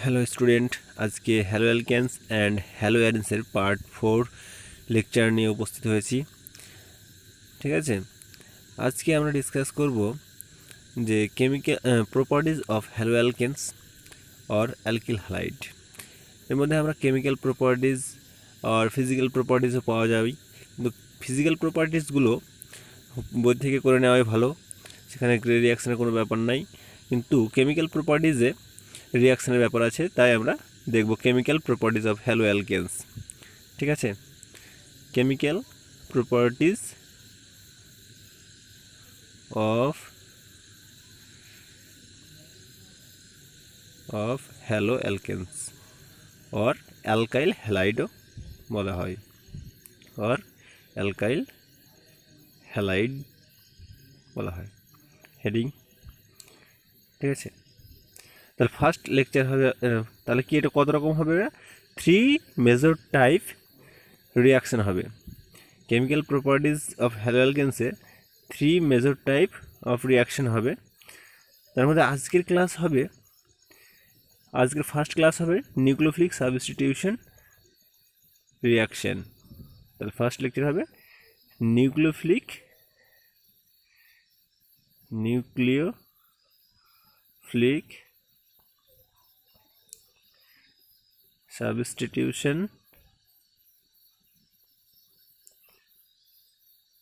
Hello student, আজকে haloalkanes and হ্যালো অ্যারেন্সের পার্ট 4 লেকচার নিয়ে উপস্থিত হয়েছি। ঠিক আছে, আজকে আমরা ডিসকাস করব যে chemical properties of haloalkanes or alkyl halide. এর মধ্যে আমরা কেমিক্যাল প্রপার্টিজ আর ফিজিক্যাল প্রপার্টিজও পাওয়া যাবে, কিন্তু ফিজিক্যাল প্রপার্টিজগুলো বই থেকে করে নেওয়াই ভালো, সেখানে রিয়াকশানের কোনো ব্যাপার নাই। কিন্তু কেমিক্যাল প্রপার্টিজে রিয়াকশানের ব্যাপার আছে, তাই আমরা দেখব chemical properties of haloalkanes. ঠিক আছে, chemical properties of haloalkanes or alkyl হ্যালাইডও বলা হয়, অর অ্যালকাইল হ্যালাইড বলা হয়। হেডিং, ঠিক আছে। তাহলে ফার্স্ট লেকচার হবে, তাহলে কি এটা কত রকম হবে? 3 মেজর টাইপ রিয়াকশান হবে। কেমিক্যাল প্রপার্টিজ অফ হ্যালো অ্যালকেনসে 3 মেজর টাইপ অফ রিয়াকশান হবে। তার মধ্যে আজকের ক্লাস হবে, আজকের ফার্স্ট ক্লাস হবে নিউক্লিওফিলিক সাবস্টিটিউশন রিয়াকশান। তাহলে ফার্স্ট লেকচার হবে নিউক্লিওফিলিক সাবস্টিটিউশন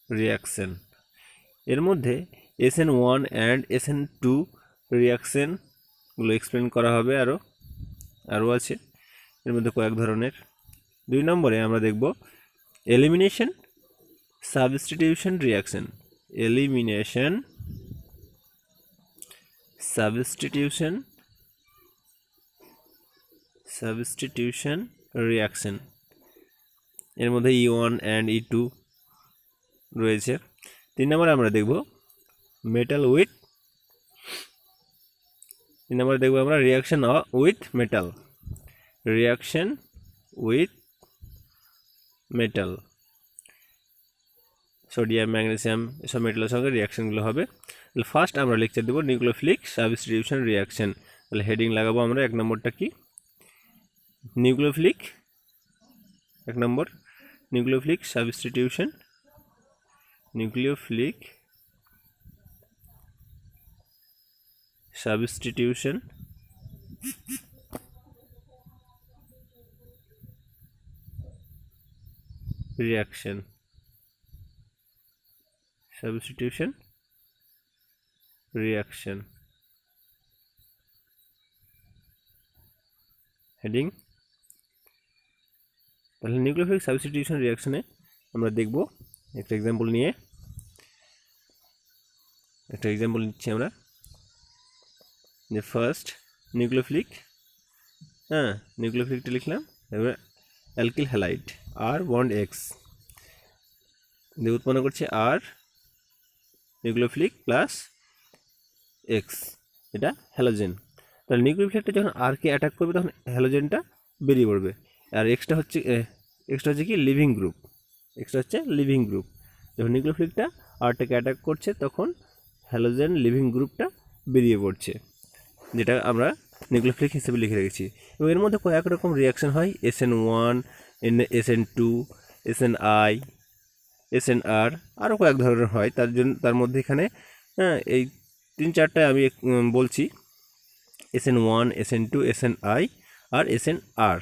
রিয়াকশান। এর মধ্যে SN1 অ্যান্ড SN2 রিয়াকশানগুলো এক্সপ্লেন করা হবে, আরও আছে এর মধ্যে কয়েক ধরনের। 2 নম্বরে আমরা দেখব elimination substitution reaction. Elimination substitution reaction, এর মধ্যে E1 অ্যান্ড E2 রয়েছে। 3 নম্বরে আমরা দেখব মেটাল উইথ, 3 নম্বরে দেখব আমরা reaction with metal, reaction with metal, sodium magnesium এসব মেটালের সঙ্গে রিয়াকশানগুলো হবে। তাহলে ফার্স্ট আমরা লেকচার দেবো নিউক্লিওফিলিক সাবস্টিটিউশন রিয়াকশান। তাহলে হেডিং লাগাবো আমরা, 1 নম্বরটা কি? নিউক্লিওফিলিক, 1 নম্বর nucleophilic substitution reaction, substitution reaction. Heading, তাহলে নিউক্লিওফিলিক সাবস্টিটিউশন রিয়াকশানে আমরা দেখব একটা এক্সাম্পল নিচ্ছি আমরা, যে ফার্স্ট নিউক্লিওফিলিকটা লিখলাম, এবার অ্যালকিল হ্যালাইড আর বন্ড এক্স দিয়ে উৎপন্ন করছে আর নিউক্লিওফিলিক প্লাস এক্স, এটা হ্যালোজেন। তাহলে নিউক্লিওফিলিকটা যখন আরকে অ্যাটাক করবে তখন হ্যালোজেনটা বেরিয়ে পড়বে, আর এক্সটা হচ্ছে কি লিভিং গ্রুপ, যখন নিউক্লিওফিলিকটা আরটাকে অ্যাটাক করছে তখন হ্যালোজেন লিভিং গ্রুপটা বেরিয়ে পড়ছে, যেটা আমরা নিউক্লিওফিলিক হিসেবে লিখে রেখেছি। এবং এর মধ্যে কয়েক রকম রিয়াকশান হয়, SN1, SN2, SNI, SNR, আরও কয়েক ধরনের হয়। তার মধ্যে এখানে এই 3-4টায় আমি বলছি, SN1, SN2, SNI আর SNR।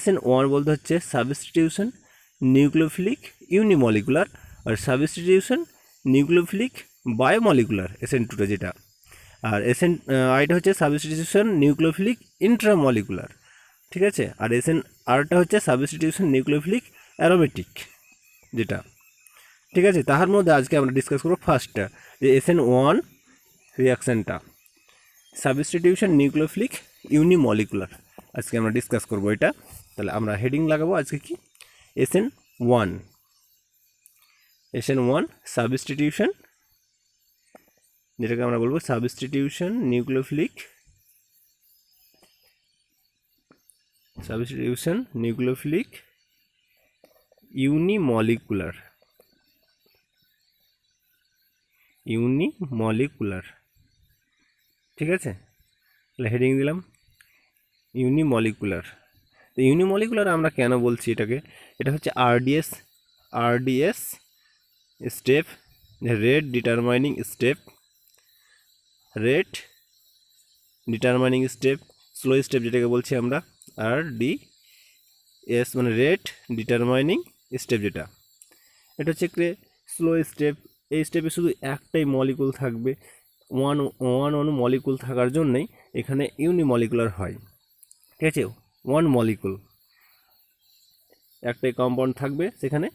SN1 বলতে হচ্ছে সাবস্টিটিউশন নিউক্লিওফিলিক ইউনিমলিকুলার, আর সাবস্টিটিউশন নিউক্লিওফিলিক বায়োমলিকুলার SN2টা যেটা, আর SNIটা হচ্ছে সাবস্টিটিউশন নিউক্লিওফিলিক ইন্ট্রামলিকুলার, ঠিক আছে। আর SNRটা হচ্ছে সাবস্টিটিউশন নিউক্লিওফিলিক অ্যারোমেটিক যেটা, ঠিক আছে। তার মধ্যে আজকে আমরা ডিসকাস করবো ফার্স্টটা, যে SN1 রিয়াকশানটা সাবস্টিটিউশন নিউক্লিওফিলিক ইউনিমলিকুলার, আজকে আমরা ডিসকাস করবো এটা। তাহলে আমরা হেডিং লাগাবো আজকে কি? SN1 সাবস্টিটিউশন, যেটাকে আমরা বলবো সাবস্টিটিউশন নিউক্লিওফিলিক ইউনিমলিকুলার, ঠিক আছে। তাহলে হেডিং দিলাম ইউনিমলিকুলার। তো ইউনিমলিকুলার আমরা কেন বলছি এটাকে, এটা হচ্ছে RDS step, rate determining step, rate determining step, slow step যেটাকে বলছি আমরা, আরডিএস মানে রেট ডিটারমাইনিং স্টেপ যেটা, এটা হচ্ছে স্লো স্টেপ। এই স্টেপে শুধু একটাই মলিকুল থাকবে, ওয়ান অণু মলিকুল থাকার জন্যই এখানে ইউনিমলিকুলার হয়। ঠিক আছে, ওয়ান মলিকুল, একটাই কম্পাউন্ড থাকবে, সেখানে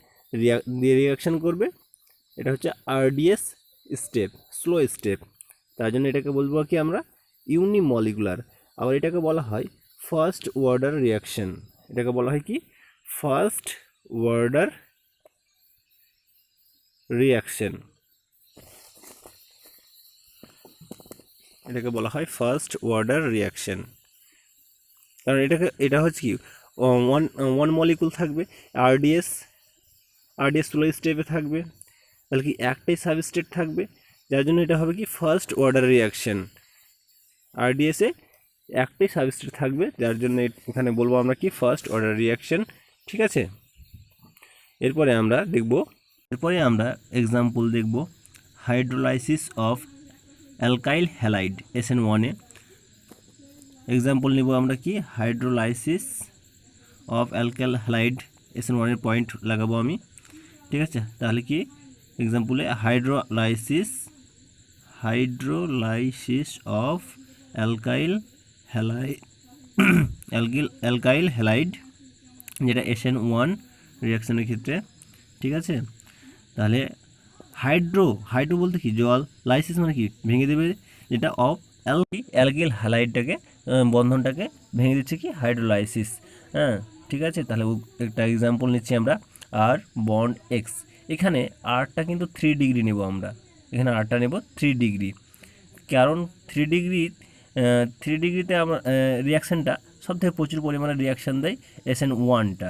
রিয়াকশান করবে। এটা হচ্ছে আরডিএস স্টেপ, স্লো স্টেপ, তার জন্য এটাকে বলবো কি আমরা ইউনিমলিকুলার। আবার এটাকে বলা হয় ফার্স্ট অর্ডার রিয়াকশন, এটাকে বলা হয় কি ফার্স্ট অর্ডার রিয়াকশন, এটাকে বলা হয় ফার্স্ট অর্ডার রিয়াকশন। কারণ এটা হচ্ছে কি ওয়ান মলিকুল থাকবে, আরডিএস স্লো স্টেপে থাকবে, তাহলে কি একটাই সাবস্টেট থাকবে, যার জন্য এটা হবে কি ফার্স্ট অর্ডার রিয়াকশন। আরডিএসে একটাই সাবস্টেট থাকবে, যার জন্য এখানে বলবো আমরা কি ফার্স্ট অর্ডার রিয়াকশন। ঠিক আছে, এরপরে আমরা এক্সাম্পল দেখব হাইড্রোলাইসিস অফ অ্যালকাইল হ্যালাইড SN1-এ। এক্সাম্পল নিব আমরা কি হাইড্রোলাইসিস অফ অ্যালকাইল হ্যালাইড SN1-এর পয়েন্ট লাগাবো আমি। ঠিক আছে, তাহলে কি এক্সাম্পলে হাইড্রোলাইসিস অফ অ্যালকাইল হ্যালাইড যেটা SN1 রিয়াকশনের ক্ষেত্রে। ঠিক আছে, তাহলে হাইড্রো বলতে কি জল, লাইসিস মানে কি ভেঙে দেবে, যেটা অফ অ্যালকিল হ্যালাইডটাকে বন্ধনটাকে ভেঙে দিচ্ছে কি হাইড্রোলাইসিস। হ্যাঁ, ঠিক আছে, তাহলে একটা এক্সাম্পল নিচ্ছি আমরা আর বন্ড এক্স। এখানে আরটা কিন্তু 3 ডিগ্রি নেব আমরা, এখানে আরটা নেব 3 ডিগ্রি, কারণ 3 ডিগ্রিতে আমরা রিয়াকশানটা সবথেকে প্রচুর পরিমাণে রিয়াকশান দেয় SN1টা,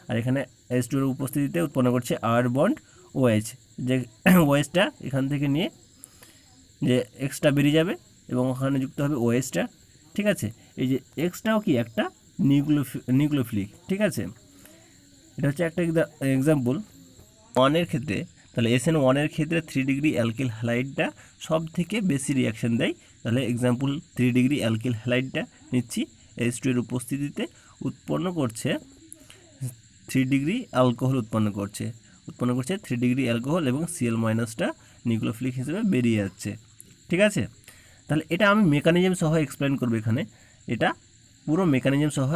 আর এখানে H2 এর উপস্থিতিতে উৎপন্ন করছে আর বন্ড OH, যে OHটা এখান থেকে নিয়ে যে এক্সটা বেরিয়ে যাবে এবং ওখানে যুক্ত হবে OHটা। ঠিক আছে, এই যে এক্সটাও কি একটা নিউক্লিওফিলিক। ঠিক আছে, এটা হচ্ছে একটা এক্সাম্পল ওয়ানের ক্ষেত্রে। তাহলে SN1-এর ক্ষেত্রে 3 ডিগ্রি অ্যালকিল হ্যালাইডটা সব থেকে বেশি রিয়াকশান দেয়। তাহলে এক্সাম্পল 3 ডিগ্রি অ্যালকিল হ্যালাইডটা নিচ্ছি, H2 এর উপস্থিতিতে উৎপন্ন করছে 3 ডিগ্রি অ্যালকোহল উৎপন্ন করছে 3 ডিগ্রি অ্যালকোহল এবং Cl- নিউক্লিওফিলিক হিসেবে বেরিয়ে যাচ্ছে। ঠিক আছে, তাহলে এটা আমি মেকানিজম সহ এক্সপ্লেন করবো, এখানে এটা পুরো মেকানিজম সহ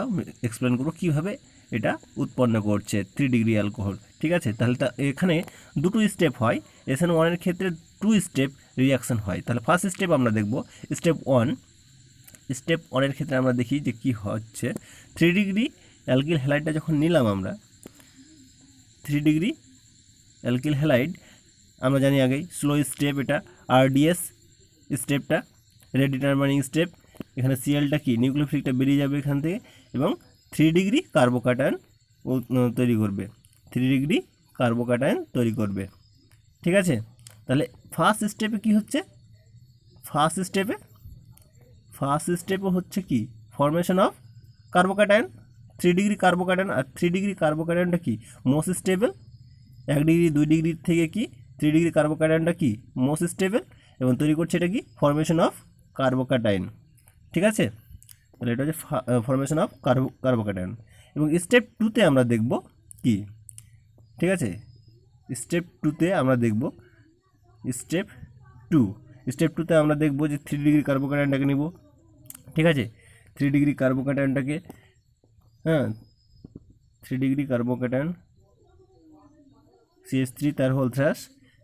এক্সপ্লেন করবো কীভাবে এটা উৎপন্ন করছে 3 ডিগ্রি অ্যালকোহল। ঠিক আছে, তাহলে এখানে দুটো স্টেপ হয়, SN1-এর ক্ষেত্রে 2 স্টেপ রিয়াকশান হয়। তাহলে ফার্স্ট স্টেপ আমরা দেখব স্টেপ 1-এর ক্ষেত্রে আমরা দেখি যে কী হচ্ছে। 3 ডিগ্রি অ্যালকিল হ্যালাইডটা যখন নিলাম আমরা, 3 ডিগ্রি অ্যালকিল হ্যালাইড আমরা জানি আগেই স্লো স্টেপ, এটা আরডিএস স্টেপটা রেট ডিটারমাইনিং স্টেপ। এখানে Clটা কি নিউক্লিওফিলিকটা বেরিয়ে যাবে এখান থেকে এবং 3 ডিগ্রি কার্বোক্যাটায়ন তৈরি করবে, 3 ডিগ্রি কার্বোক্যাটায়ন তৈরি করবে। ঠিক আছে, তাহলে ফার্স্ট স্টেপে কি হচ্ছে, ফার্স্ট স্টেপে হচ্ছে কি formation of carbocation, 3 degree carbocation. আর 3 ডিগ্রি কার্বোক্যাটায়নটা কি মোস্ট স্টেবল, 1 ডিগ্রি 2 ডিগ্রি থেকে কি 3 ডিগ্রি কার্বোক্যাটায়নটা কি মোস্ট স্টেবল এবং তৈরি করছে এটা কি ফরমেশন অফ কার্বোক্যাটায়ন। ঠিক আছে, তাহলে এটা হচ্ছে ফরমেশন অফ কার্বোক্যাটায়ন। এবং স্টেপ 2-তে আমরা দেখব কি, ঠিক আছে, স্টেপ 2-তে আমরা দেখব স্টেপ 2-তে আমরা দেখব যে 3 ডিগ্রি কার্বোক্যাটায়নটাকে নিব। ঠিক আছে, 3 ডিগ্রি কার্বোক্যাটায়নটাকে, হ্যাঁ 3 ডিগ্রি কার্বোক্যাটায়ন CH3 তার হোল থ্রাস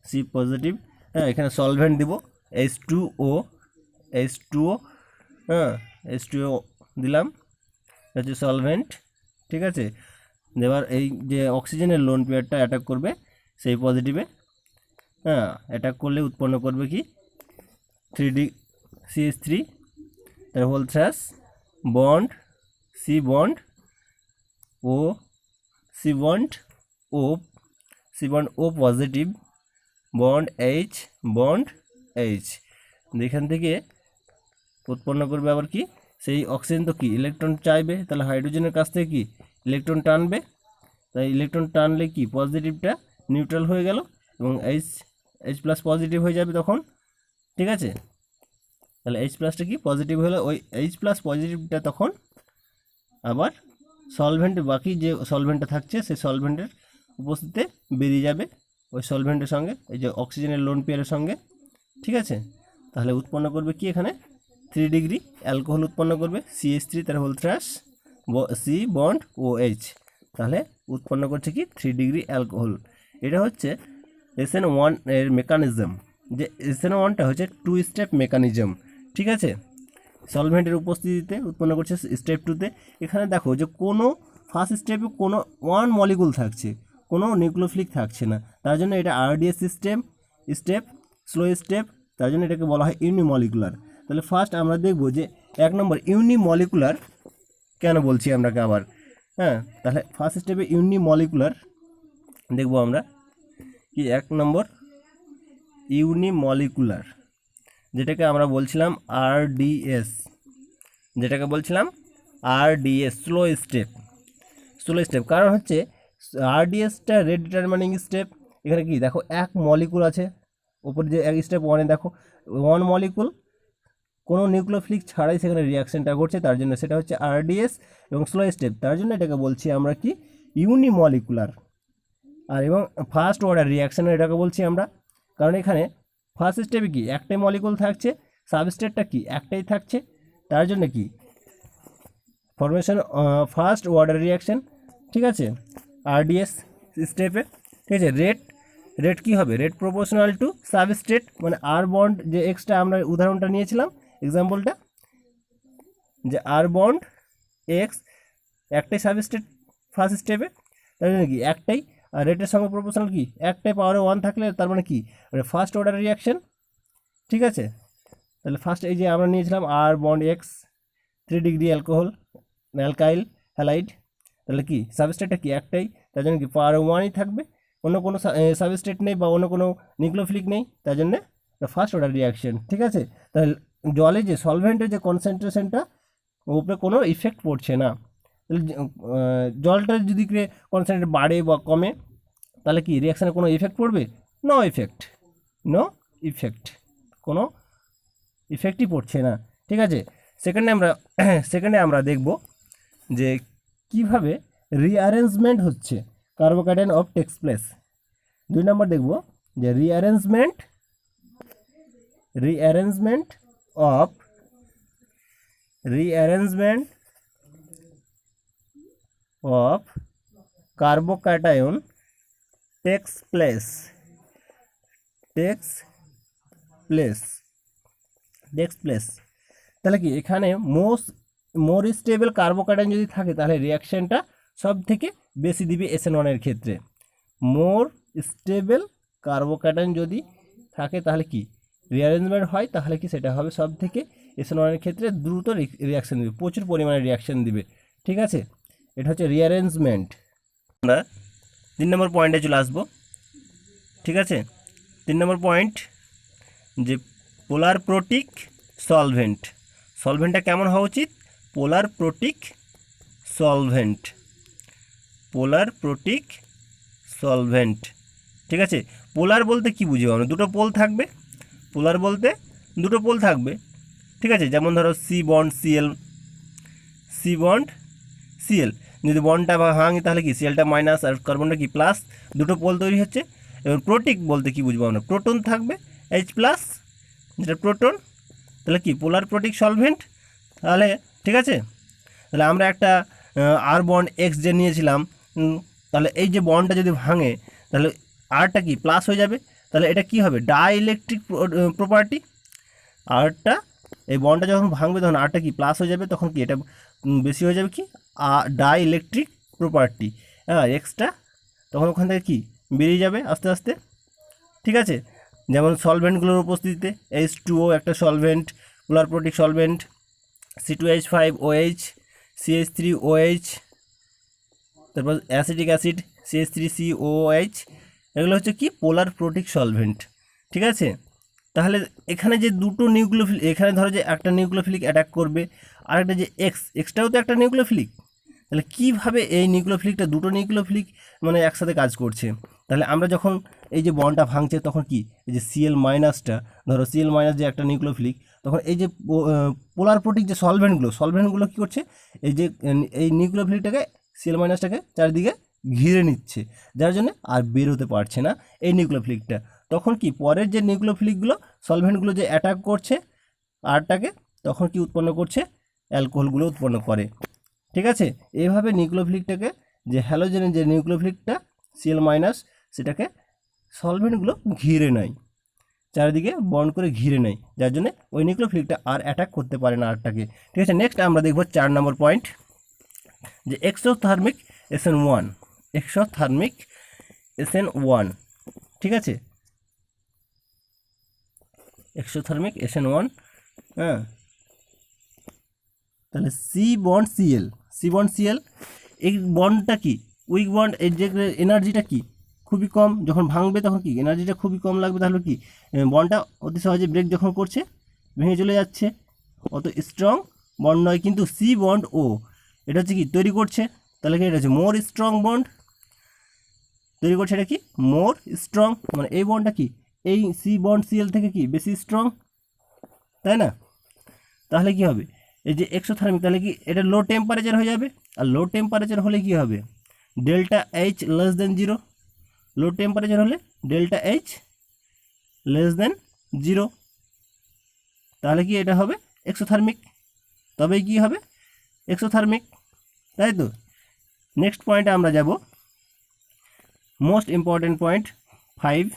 C পজিটিভ। হ্যাঁ, এখানে সলভেন্ট দিব H2O, হ্যাঁ H2O দিলাম, হচ্ছে সলভেন্ট। ঠিক আছে, এবার এই যে অক্সিজেনের লোন পেয়ারটা অ্যাটাক করবে সেই পজিটিভে, হ্যাঁ অ্যাটাক করলে উৎপন্ন করবে কি 3CH3 তার হোল থ্রাস bond C bond O, C bond O positive bond H, এখান থেকে উৎপন্ন করবে আবার কি সেই অক্সিজেন তো কি ইলেকট্রন চাইবে, তাহলে হাইড্রোজেনের কাছ থেকে কি ইলেকট্রন টানবে, তাই ইলেকট্রন টানলে কি পজিটিভটা নিউট্রাল হয়ে গেল এবং এইচ প্লাস পজিটিভ হয়ে যাবে তখন, ঠিক আছে। তাহলে এইচ প্লাসটা কি পজিটিভ হলে ওই এইচ প্লাস পজিটিভটা তখন আবার সলভেন্ট, বাকি যে সলভেন্টটা থাকছে সেই সলভেন্টের উপস্থিতিতে বেরিয়ে যাবে ওই সলভেন্টের সঙ্গে, এই যে অক্সিজেনের লোন পেয়ারের সঙ্গে, ঠিক আছে। তাহলে উৎপন্ন করবে কি এখানে 3 ডিগ্রি অ্যালকোহল উৎপন্ন করবে, CH3 তার হোল থ্রাস সি বন্ড ও এইচ, তাহলে উৎপন্ন করছে কি 3 ডিগ্রি অ্যালকোহল। এটা হচ্ছে SN1 এর মেকানিজম, যে SN1টা হচ্ছে 2 স্টেপ মেকানিজম, ঠিক আছে। সলভেন্টের উপস্থিতিতে উৎপন্ন করছে স্টেপ 2তে। এখানে দেখো যে কোনো ফার্স্ট স্টেপে কোনো 1 মলিকুল থাকছে, কোনো নিউক্লিওফিলিক থাকছে না, তার জন্য এটা RDS স্টেপ স্লো স্টেপ, তার জন্য এটাকে বলা হয় ইউনিমলিকুলার। তাহলে ফার্স্ট আমরা দেখব যে 1 নম্বর ইউনিমলিকুলার কেন বলছি আমরাকে আবার, হ্যাঁ। তাহলে ফার্স্ট স্টেপে ইউনিমলিকুলার দেখব আমরা কি 1 নম্বর ইউনিমলিকুলার, যেটাকে আমরা বলছিলাম RDS, যেটাকে বলছিলাম RDS স্লো স্টেপ। কারণ হচ্ছে RDSটা রেট ডিটারমিনিং স্টেপ। এখানে কি দেখো 1 মলিকুল আছে, উপরে যে এক স্টেপ 1-এ দেখো 1 মলিকুল কোনো নিউক্লিওফিলিক ছাড়াই সেখানে রিয়াকশনটা ঘটছে, তার জন্য সেটা হচ্ছে RDS এবং স্লো স্টেপ, তার জন্য এটাকে বলছি আমরা কি ইউনিমলিকুলার। আর এবং ফার্স্ট অর্ডার রিয়াকশান এটাকে বলছি আমরা, কারণ এখানে ফার্স্ট স্টেপে কি একটাই মলিকুল থাকছে, সাবস্টেটটা কি একটাই থাকছে, তার জন্য কি ফরমেশন ফার্স্ট অর্ডার রিয়াকশন, ঠিক আছে, RDS স্টেপে, ঠিক আছে। রেট কি হবে, রেট প্রপোর্শনাল টু সাবস্টেট, মানে আর বন্ড যে এক্সটা আমরা উদাহরণটা নিয়েছিলাম এক্সাম্পলটা, যে আর বন্ড এক্স একটাই সাবস্টেট ফার্স্ট স্টেপে, তার জন্য কি একটাই, আর রেটের সঙ্গে প্রপোর্শনাল কি একটাই পাওয়ারে 1 থাকলে তার মানে কি ফার্স্ট অর্ডার রিয়াকশন, ঠিক আছে। তাহলে ফার্স্ট এই যে আমরা নিয়েছিলাম R bond X 3 degree alkyl halide, তাহলে কি সাবস্টেটটা কি একটাই, তার জন্য কি পাওয়ারে 1ই থাকবে, অন্য কোনো সাবস্টেট নেই বা অন্য কোনো নিউক্লিওফিলিক নেই, তার জন্য ফার্স্ট অর্ডার রিয়াকশন, ঠিক আছে। তাহলে জলে যে সলভেন্টের যে কনসেন্ট্রেশনটা উপরে কোনো ইফেক্ট পড়ছে না, জলটার যদি কনসেন্ট্রেট বাড়ে বা কমে তাহলে কি রিয়াকশানে কোনো ইফেক্ট পড়বে, নো ইফেক্ট, কোনো ইফেক্টই পড়ছে না, ঠিক আছে। সেকেন্ডে আমরা দেখব যে কিভাবে রিঅ্যারেঞ্জমেন্ট হচ্ছে কার্বোক্যাটায়ন অফ টেক্স প্লেস। 2 নম্বর দেখব যে rearrangement of carbocation takes place. তাহলে কি এখানে মোর স্টেবল কার্বোক্যাটায়ন যদি থাকে তাহলে রিয়াকশনটা সব থেকে বেশি দিবে SN1 এর ক্ষেত্রে। মোর স্টেবল কার্বোক্যাটায়ন যদি থাকে তাহলে কি রিঅ্যারেঞ্জমেন্ট হয়, তাহলে কি সেটা হবে সব থেকে SN1 এর ক্ষেত্রে দ্রুত রিয়াকশন দিবে, প্রচুর পরিমাণে রিয়াকশন দিবে, ঠিক আছে। এটা হচ্ছে রিঅ্যারেঞ্জমেন্ট। আমরা 3 নম্বর পয়েন্টে চলে আসবো, ঠিক আছে। 3 নম্বর পয়েন্ট যে পোলার প্রোটিক সলভেন্টটা কেমন হওয়া উচিত, পোলার প্রোটিক সলভেন্ট, ঠিক আছে। পোলার বলতে কি বুঝি আমরা, দুটো পোল থাকবে, পোলার বলতে দুটো পোল থাকবে, ঠিক আছে। যেমন ধরো সি বন্ড সিএল, যদি বন্ডটা ভাঙি তাহলে কি সিএলটা মাইনাস আর কার্বনটা কি প্লাস, দুটো পোল তৈরি হচ্ছে। এবার প্রোটিক বলতে কি বুঝবো আমরা, প্রোটন থাকবে H প্লাস, যেটা প্রোটন, তাহলে কি পোলার প্রোটিক সলভেন্ট, তাহলে ঠিক আছে। তাহলে আমরা একটা আর বন্ড এক্স যে নিয়েছিলাম, তাহলে এই যে বন্ডটা যদি ভাঙে তাহলে আরটা কি প্লাস হয়ে যাবে, তাহলে এটা কি হবে ডাইইলেকট্রিক প্রপার্টি, আরটা এই বন্ডটা যখন ভাঙবে তখন আরটা কি প্লাস হয়ে যাবে, তখন কি এটা বেশি হয়ে যাবে কি ডাইইলেকট্রিক প্রপার্টি, হ্যাঁ এক্সটা তখন ওখান থেকে কি বেরিয়ে যাবে আস্তে আস্তে, ঠিক আছে। যেমন সলভেন্টগুলোর উপস্থিতিতে H2O একটা সলভেন্ট, পোলার প্রোটিক সলভেন্ট, C2H5OH, CH3OH, তারপর অ্যাসিটিক অ্যাসিড CH3COOH, এগুলো হচ্ছে কি পোলার প্রোটিক সলভেন্ট, ঠিক আছে। তাহলে এখানে যে দুটো নিউক্লিওফিলিক, এখানে ধরো যে একটা নিউক্লিওফিলিক অ্যাটাক করবে আর একটা যে এক্সটাও তো একটা নিউক্লিওফিলিক। তাহলে কীভাবে এই নিউক্লিওফিলিকটা দুটো নিউক্লিওফিলিক মানে একসাথে কাজ করছে? তাহলে আমরা যখন এই যে বন্ডটা ভাঙছে তখন কি এই যে সিএল মাইনাসটা, ধরো সিএল মাইনাস যে একটা নিউক্লিওফিলিক, তখন এই যে পোলার প্রোটিক যে সলভেন্টগুলো কী করছে, এই যে এই নিউক্লিওফিলিকটাকে সিএল মাইনাসটাকে চারিদিকে ঘিরে নিচ্ছে, যার জন্য আর বের হতে পারছে না এই নিউক্লিওফিলিকটা। তখন কি পরের যে নিউক্লিওফিলিকগুলো সলভেন্টগুলো যে অ্যাটাক করছে আরটাকে, তখন কি উৎপন্ন করছে? অ্যালকোহলগুলো উৎপন্ন করে। ঠিক আছে, এইভাবে নিউক্লিওফিলিকটাকে যে হ্যালোজেনের যে নিউক্লিওফিলিকটা সিএল মাইনাস, সেটাকে সলভেন্টগুলো ঘিরে নেয়, চারিদিকে বন্ড করে ঘিরে নেয়, যার জন্য ওই নিউক্লিওফিলিকটা আর অ্যাটাক করতে পারে না আরটাকে। ঠিক আছে, নেক্সট আমরা দেখব 4 নম্বর পয়েন্ট, যে এক্সোথার্মিক SN1। এক্সোথার্মিক SN1, ঠিক আছে, এক্সোথার্মিক SN1। হ্যাঁ, তাহলে সি বন্ড সিএল, এই বন্ডটা কি উইক বন্ড, এর যে এনার্জিটা কি খুবই কম, যখন ভাঙবে তখন কি এনার্জিটা খুবই কম লাগবে, তাহলে কি বন্ডটা অতি সহজে ব্রেক যখন করছে ভেঙে চলে যাচ্ছে, অত স্ট্রং বন্ড নয়। কিন্তু সি বন্ড ও এটা হচ্ছে কি তৈরি করছে, তাহলে কি এটা হচ্ছে মোর স্ট্রং বন্ড তৈরি করছে, এটা কি মোর স্ট্রং, মানে এই বন্ডটা কি এই সি বন্ড সিএল থেকে কি বেশি স্ট্রং, তাই না? তাহলে কি হবে, এই যে এক্সোথার্মিক, তাহলে কি এটা লো টেম্পারেচার হয়ে যাবে, আর লো টেম্পারেচার হলে কি হবে, ডেল্টা এইচ লেস দেন 0। লো টেম্পারেচার হলে ডেল্টা এইচ লেস দেন 0, তাহলে কি এটা হবে এক্সোথার্মিক, তবেই কি হবে এক্সোথার্মিক, তাই তো। নেক্সট পয়েন্টে আমরা যাব, মোস্ট ইম্পর্টেন্ট পয়েন্ট 5,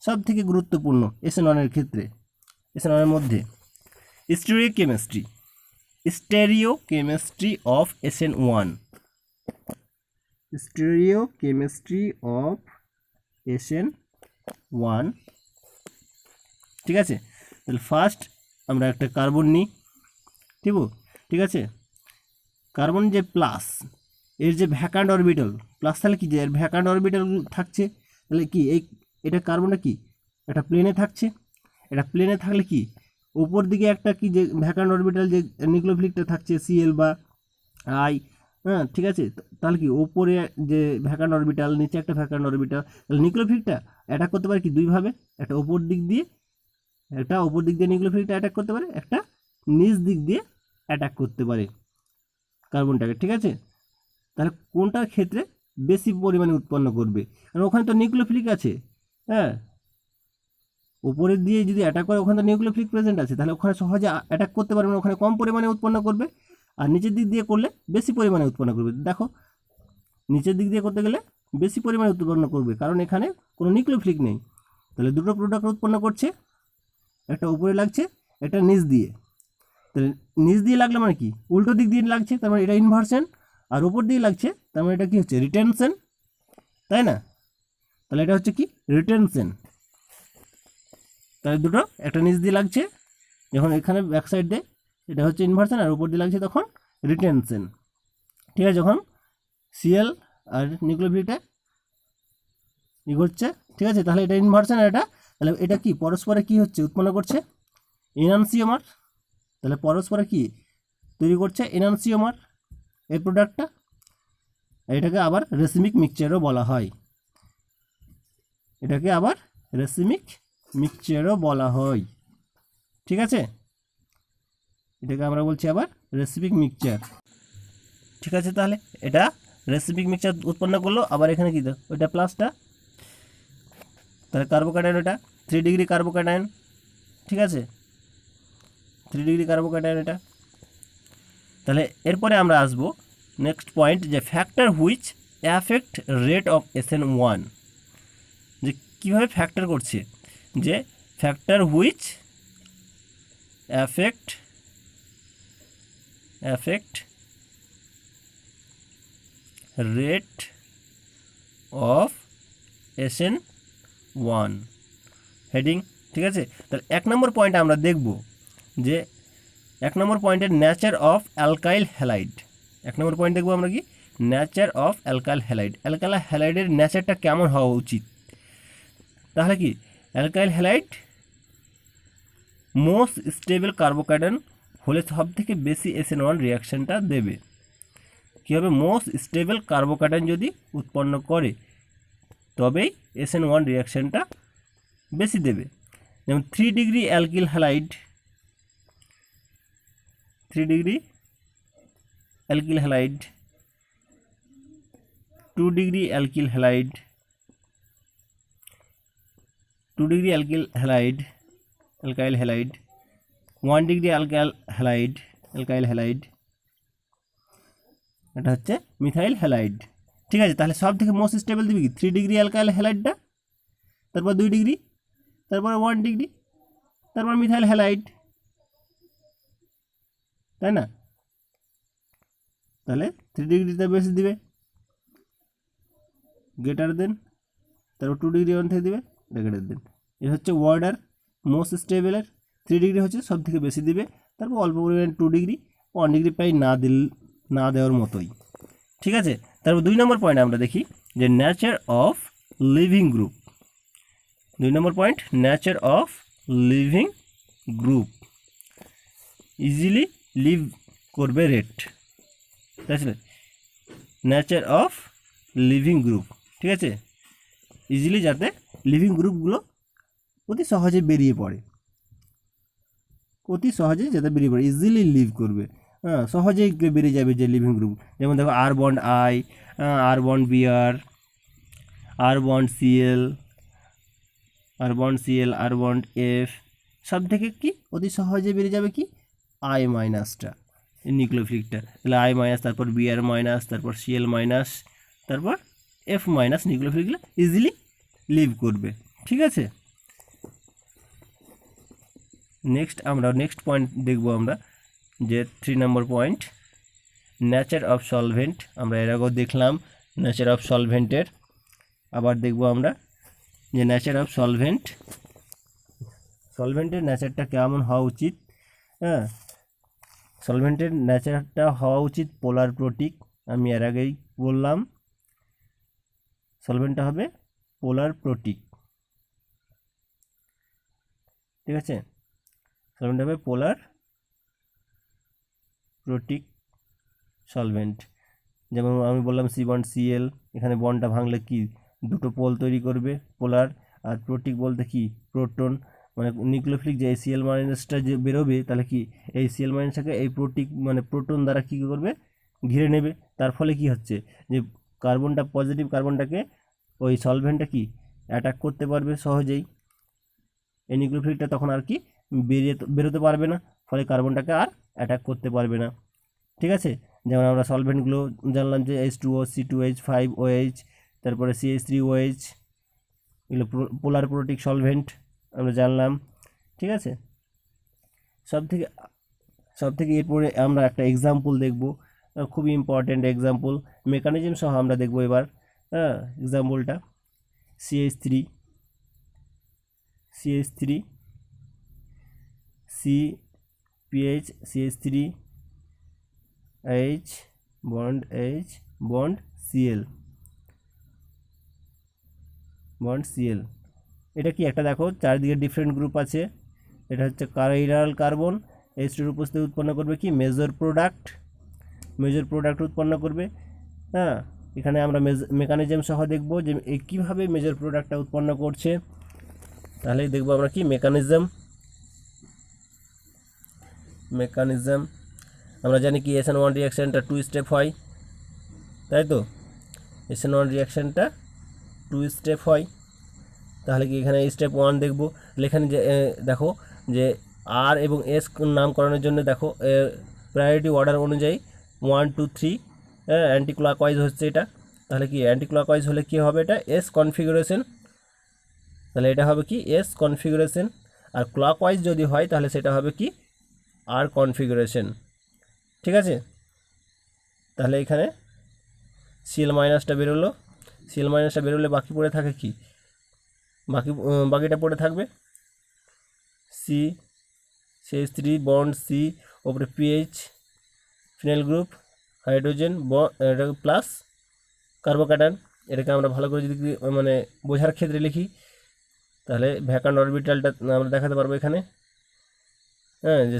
সব থেকে গুরুত্বপূর্ণ SN1 এর ক্ষেত্রে, SN1 এর মধ্যে stereochemistry of SN1। Stereochemistry of SN1, ঠিক আছে। তাহলে ফার্স্ট আমরা একটা কার্বন নিই, ঠিক আছে, কার্বন যে প্লাস, এর যে ভ্যাকান্ট অরবিটাল প্লাস, তাহলে কি যে এর ভ্যাকান্ট অরবিটাল থাকছে, তাহলে কি এটা কার্বনটা কি একটা প্লেনে থাকছে, এটা প্লেনে থাকলে কি উপর দিকে একটা কি যে ভ্যাকান্ট অরবিটাল যে নিউক্লিওফিলিকটা থাকছে সিএল বা আই, হ্যাঁ ঠিক আছে, তাহলে কি ওপরে যে ভ্যাকান্ট অরবিটাল, নিচে একটা ভ্যাকান্ট অরবিটাল, তাহলে নিউক্লিওফিলিকটা অ্যাটাক করতে পারে কি দুইভাবে, একটা ওপর দিক দিয়ে নিউক্লিওফিলিকটা অ্যাটাক করতে পারে, একটা নিচ দিক দিয়ে অ্যাটাক করতে পারে কার্বনটাকে, ঠিক আছে। তাহলে কোনটার ক্ষেত্রে বেশি পরিমাণে উৎপন্ন করবে, কারণ ওখানে তো নিউক্লিওফিলিক আছে, হ্যাঁ, উপরের দিয়ে যদি অ্যাটাক করে ওখানে তো নিউক্লিওফিলিক প্রেজেন্ট আছে, তাহলে ওখানে সহজে অ্যাটাক করতে পারবে না, ওখানে কম পরিমাণে উৎপন্ন করবে, আর নিচের দিক দিয়ে করলে বেশি পরিমাণে উৎপন্ন করবে। দেখো নিচের দিক দিয়ে করতে গেলে বেশি পরিমাণে উৎপন্ন করবে, কারণ এখানে কোনো নিউক্লিওফিলিক নেই। তাহলে দুটো প্রোডাক্ট উৎপন্ন করছে, একটা উপরে লাগছে, একটা নিচ দিয়ে। তাহলে নিচ দিয়ে লাগলে মানে কি উল্টো দিক দিয়ে লাগছে, তার মানে এটা ইনভার্সন, আর উপর দিয়ে লাগছে তার মানে এটা কি হচ্ছে রিটেনশন, তাই না? তাহলে এটা হচ্ছে কি রিটেনশন। তাহলে দুটো একটা নিচ দিয়ে লাগছে, যখন এখানে ব্যাক সাইড দিয়ে এটা হচ্ছে ইনভার্সন, আর উপর দিয়ে লাগছে তখন রিটেনশন, ঠিক আছে। যখন সিএল আর নিউক্লিওফিলিকটা হচ্ছে, ঠিক আছে, তাহলে এটা ইনভার্সন, আর তাহলে এটা কি পরস্পরে কি হচ্ছে উৎপন্ন করছে এনানসিওমার, তাহলে পরস্পরে কি তৈরি করছে এনানসিওমার এই প্রোডাক্টটা, এটাকে আবার রেসিমিক মিক্সচারও বলা হয়, ঠিক আছে, এটাকে আমরা বলছি আবার রেসিমিক মিক্সচার, ঠিক আছে। তাহলে এটা রেসিমিক মিক্সচার উৎপন্ন করলো, আবার এখানে কি ওইটা প্লাসটা, তাহলে কার্বোক্যাটায়ন, এটা 3 ডিগ্রি কার্বোক্যাটায়ন, ঠিক আছে, 3 ডিগ্রি কার্বোক্যাটায়ন এটা। তাহলে এরপরে আমরা আসবো নেক্সট পয়েন্ট, যে factor which affect rate of SN1, যে কীভাবে ফ্যাক্টর করছে, যে factor which affect rate of SN1 heading, ঠিক আছে। তাহলে 1 নম্বর পয়েন্ট আমরা দেখব, যে 1 নম্বর পয়েন্টের নেচার অফ অ্যালকাইল হ্যালাইড। 1 নম্বর পয়েন্ট দেখবো আমরা কি nature of alkyl halide, alkyl হ্যালাইডের নেচারটা কেমন হওয়া উচিত। তাহলে কি alkyl halide most stable carbocation হলে সব থেকে বেশি SN1 রিয়াকশানটা দেবে। কী হবে, মোস্ট স্টেবল কার্বোক্যাটায়ন যদি উৎপন্ন করে তবেই SN1 রিয়াকশানটা বেশি দেবে। যেমন 3 degree alkyl halide, 3 degree alkyl halide, 2 degree alkyl halide, 2 degree alkyl halide, alkyl halide, 1 degree alkyl halide, alkyl halide, এটা হচ্ছে মিথাইল হ্যালাইড। ঠিক আছে, তাহলে সব থেকে মোস্ট স্টেবল দিবি কি 3 ডিগ্রি অ্যালকাইল হ্যালাইডটা, তারপর 2 ডিগ্রি, তারপর 1 ডিগ্রি, তারপর মিথাইল হ্যালাইড, তাই না? তাহলে 3 ডিগ্রিতে বেশি দিবে, গ্রেটার দেন, তারপর 2 ডিগ্রি 1 থেকে দিবে, গ্রেটার দেন। এটা হচ্ছে ওয়ার্ডার মোস্ট স্টেবলের। 3 ডিগ্রি হচ্ছে সব থেকে বেশি দিবে, তারপর অল্প পরিমাণে 2 ডিগ্রি, 1 ডিগ্রি প্রায় না দেওয়ার মতোই। ঠিক আছে, তারপর 2 নম্বর পয়েন্ট আমরা দেখি যে নেচার অফ লিভিং গ্রুপ। 2 নম্বর point, nature of leaving group. Easily leave করবে রেট, তাই আছে, নেচার অফ লিভিং গ্রুপ। ঠিক আছে, ইজিলি যাতে লিভিং গ্রুপগুলো অতি সহজে বেরিয়ে পড়ে, অতি সহজে যাতে বেরিয়ে পড়ে, ইজিলি লিভ করবে, হ্যাঁ, সহজেই বেরিয়ে যাবে যে লিভিং গ্রুপ। যেমন দেখো R bond I, R bond BR, R bond CL, R bond CL, R bond F, সব থেকে কি অতি সহজে বেরিয়ে যাবে কি আই মাইনাসটা, নিউক্লিওফিলিকটা। তাহলে আই মাইনাস, তারপর বিআর মাইনাস, তারপর সিএল মাইনাস, তারপর এফ মাইনাস, নিউক্লিওফিলিকগুলো ইজিলি লিভ করবে। ঠিক আছে, নেক্সট পয়েন্ট দেখব আমরা যে 3 নম্বর পয়েন্ট, নেচার অফ সলভেন্ট। আমরা এর আগেও দেখলাম নেচার অফ সলভেন্টের, আবার দেখব আমরা যে নেচার অফ সলভেন্টের নেচারটা কেমন হওয়া উচিত। হ্যাঁ, সলভেন্টের নেচারটা হওয়া উচিত পোলার প্রোটিক। আমি এর আগেই বললাম সলভেন্টটা হবে পোলার প্রোটিক। ঠিক আছে, সলভেন্ট হবে পোলার প্রোটিক সলভেন্ট। যেমন আমি বললাম সি বন্ড সিএল, এখানে বন্ডটা ভাঙলে কি দুটো পোল তৈরি করবে পোলার, আর প্রোটিক বলতে কি প্রোটন, মানে নিউক্লিওফিলিক যে সিএল মাইনাসটা যে বেরোবে, তাহলে কি এই সিএল মাইনাসটাকে এই প্রোটিক মানে প্রোটন দ্বারা কী করবে, ঘিরে নেবে। তার ফলে কি হচ্ছে যে কার্বনটা, পজিটিভ কার্বনটাকে ওই সলভেন্টটা কি অ্যাটাক করতে পারবে সহজেই, এই নিউক্লিওফিলিকটা তখন আর কি বেরোতে পারবে না, ফলে কার্বনটাকে আর অ্যাটাক করতে পারবে না। ঠিক আছে, যেমন আমরা সলভেন্টগুলো জানলাম যে H2O, C2H, 5OH, তারপরে CH3OH, এগুলো পোলার প্রোটিক সলভেন্ট আমরা জানলাম। ঠিক আছে, সব থেকে এরপরে আমরা একটা এক্সাম্পল দেখব, খুবই ইম্পর্ট্যান্ট এক্সাম্পল, মেকানিজম সহ আমরা দেখব এবার। হ্যাঁ, এক্সাম্পলটা CH3, CPH, CH3, H bond Cl, এটা কি একটা দেখো চারদিকে ডিফারেন্ট গ্রুপ আছে, এটা হচ্ছে কাইরাল কার্বন, H2 এর উপস্থিতি উৎপন্ন করবে কি মেজর প্রোডাক্ট উৎপন্ন করবে। হ্যাঁ, এখানে আমরা মেকানিজম সহ দেখব যে কীভাবে মেজর প্রোডাক্টটা উৎপন্ন করছে। তাহলেই দেখব আমরা কি মেকানিজম। আমরা জানি কি SN1 রিয়াকশানটা 2 স্টেপ হয়, তাই তো, SN1 রিয়াকশানটা 2 স্টেপ হয়। তাহলে কি এখানে স্টেপ 1 দেখব, এখানে যে দেখো যে আর এবং এস নামকরণের জন্য দেখো প্রায়োরিটি অর্ডার অনুযায়ী 1 2 3 অ্যান্টি ক্লকওয়াইজ হচ্ছে এটা। তাহলে কি অ্যান্টি ক্লকওয়াইজ হলে কি হবে, এটা এস কনফিগারেশন, তাহলে এটা হবে কি এস কনফিগারেশন। আর ক্লকওয়াইজ যদি হয় তাহলে সেটা হবে কি আর কনফিগারেশন। ঠিক আছে, তাহলে এখানে সিএল মাইনাসটা বেরোলে বাকি পড়ে থাকে কি, বাকিটা পড়ে থাকবে CH3 বন্ড সি, ওপরে pH phenyl group, hydrogen plus carbocation. এটাকে আমরা ভালো করে যদি মানে বোঝার ক্ষেত্রে লিখি, তাহলে ভ্যাকান্ট অরবিটালটা আমরা দেখাতে পারবো এখানে হ্যাঁ, যে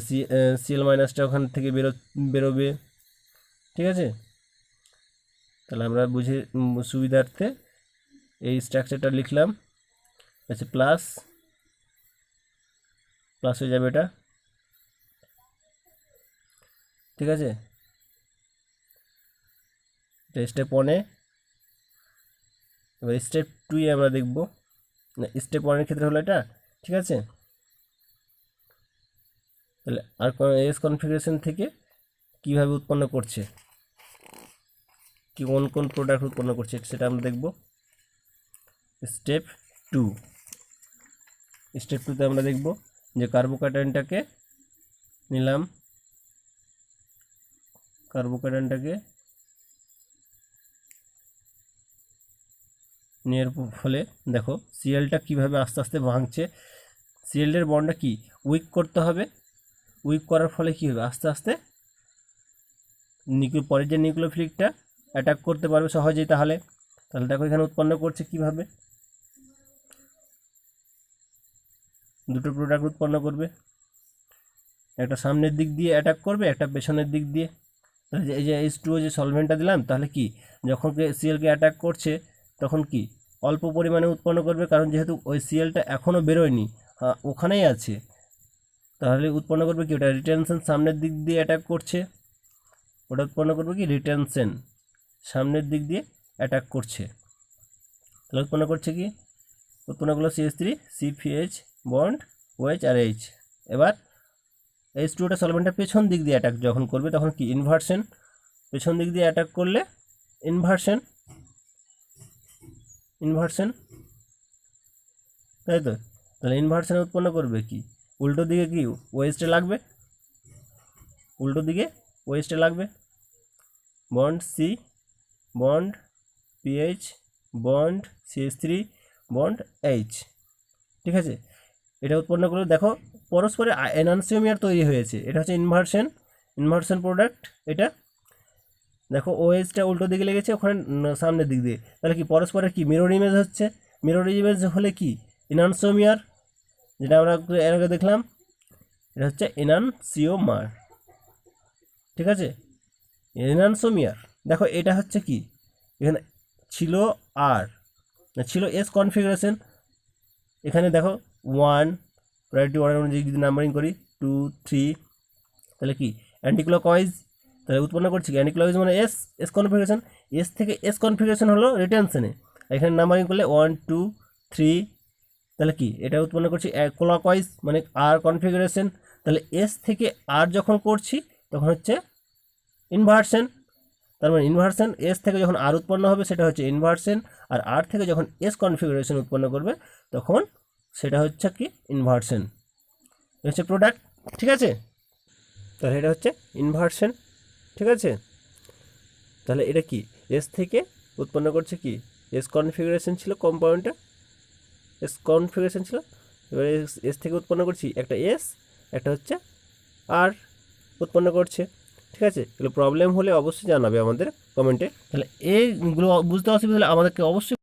সিএল মাইনাসটা ওখান থেকে বেরোবে। ঠিক আছে, তাহলে আমরা বুঝে সুবিধার্থে এই স্ট্রাকচারটা লিখলাম। আচ্ছা, প্লাস প্লাস হয়ে যাবে এটা। ঠিক আছে, এটা স্টেপ 1-এ। এবার স্টেপ 2-এ আমরা দেখব, না স্টেপ 1-এর ক্ষেত্রে হলো এটা। ঠিক আছে, তাহলে আর এস কনফিগারেশন থেকে কিভাবে উৎপন্ন করছে, কি কোন কোন প্রোডাক্ট উৎপন্ন করছে সেটা আমরা দেখব। স্টেপ 2, স্টেপ 2-তে আমরা দেখব যে কার্বোক্যাটায়নটাকে নিলাম, কার্বোক্যাটায়নটাকে নেওয়ার ফলে দেখো সিএলটা কিভাবে আস্তে আস্তে ভাঙছে। সিএলের বন্ডটা কি উইক করতে হবে, উইক করার ফলে কি হবে, আস্তে আস্তে পরের যে নিউক্লিওফিলিকটা অ্যাটাক করতে পারবে সহজেই। তাহলে দেখো এখানে উৎপন্ন করছে কিভাবে, দুটো প্রোডাক্ট উৎপন্ন করবে, একটা সামনের দিক দিয়ে অ্যাটাক করবে, একটা পেছনের দিক দিয়ে। তাহলে এই যে H2O যে সলভেন্টটা দিলাম, তাহলে কি যখন সিএলকে অ্যাটাক করছে তখন কি অল্প পরিমাণে উৎপন্ন করবে, কারণ যেহেতু ওই সিএলটা এখনও বেরোয়নি, ওখানেই আছে। তাহলে উৎপন্ন করবে কি, ওটা রিটেনশন সামনের দিক দিয়ে অ্যাটাক করছে, ওটা উৎপন্ন করবে কি রিটেনশন সামনের দিক দিয়ে অ্যাটাক করছে। তাহলে উৎপন্ন করছে কি, উৎপন্ন করলো CH3 CPH বন্ড OH আর H। এবার H2ওটা সলভেন্টটা পেছন দিক দিয়ে অ্যাটাক যখন করবে তখন কি ইনভার্সন, পেছন দিক দিয়ে অ্যাটাক করলে ইনভার্সন, তাই তো। তাহলে ইনভার্সনে উৎপন্ন করবে কি, উল্টো দিকে কি ওয়েস্টে লাগবে, উল্টো দিকে ওয়েস্টে লাগবে, bond C bond PH bond CH3 bond H। ঠিক আছে, এটা উৎপন্ন করলে দেখো পরস্পরে এনানসিওমিয়ার তৈরি হয়েছে, এটা হচ্ছে ইনভার্সন প্রোডাক্ট। এটা দেখো OHটা উল্টো দিকে লেগেছে, ওখানে সামনের দিক দিয়ে, তাহলে কি পরস্পরের কি মিরর ইমেজ হচ্ছে। মিরর ইমেজ হলে কি এনানসিওমিয়ার, যেটা আমরা এর আগে দেখলাম, এটা হচ্ছে এনানসিওমার। ঠিক আছে, এনানসিওমিয়ার। দেখো এটা হচ্ছে কি, এখানে ছিল ছিল এস কনফিগারেশন, এখানে দেখো 1 প্রায়োরিটি অর্ডার অনুযায়ী যদি নাম্বারিং করি 2 3, তাহলে কি অ্যান্টিক্লকওয়াইজ, তাহলে উৎপন্ন করছি কি অ্যান্টিক্লকওয়াইজ মানে এস কনফিগারেশন, এস থেকে এস কনফিগারেশন হলো রিটেনশনে, এখানে নাম্বারিং করলে 1 2 3, তাহলে কি এটা উৎপন্ন করছি ক্লকওয়াইজ মানে আর কনফিগারেশন। তাহলে এস থেকে আর যখন করছি তখন হচ্ছে ইনভার্সন, তার মানে ইনভার্সন এস থেকে যখন আর উৎপন্ন হবে সেটা হচ্ছে ইনভার্সন, আর আর থেকে যখন এস কনফিগারেশন উৎপন্ন করবে তখন সেটা হচ্ছে কি ইনভার্সন, হচ্ছে প্রোডাক্ট। ঠিক আছে, তাহলে এটা হচ্ছে ইনভার্সন। ঠিক আছে, তাহলে এটা কি এস থেকে উৎপন্ন করছে কি এস কনফিগারেশন ছিল, কম্পাউন্ডটা এস কনফিগারেশন ছিল, এবারে এস থেকে উৎপন্ন করছি একটা এস, একটা হচ্ছে আর উৎপন্ন করছে। ঠিক আছে, এগুলো প্রবলেম হলে অবশ্যই জানাবে আমাদের কমেন্টে। তাহলে এইগুলো বুঝতে অসুবিধা হলে আমাদেরকে অবশ্যই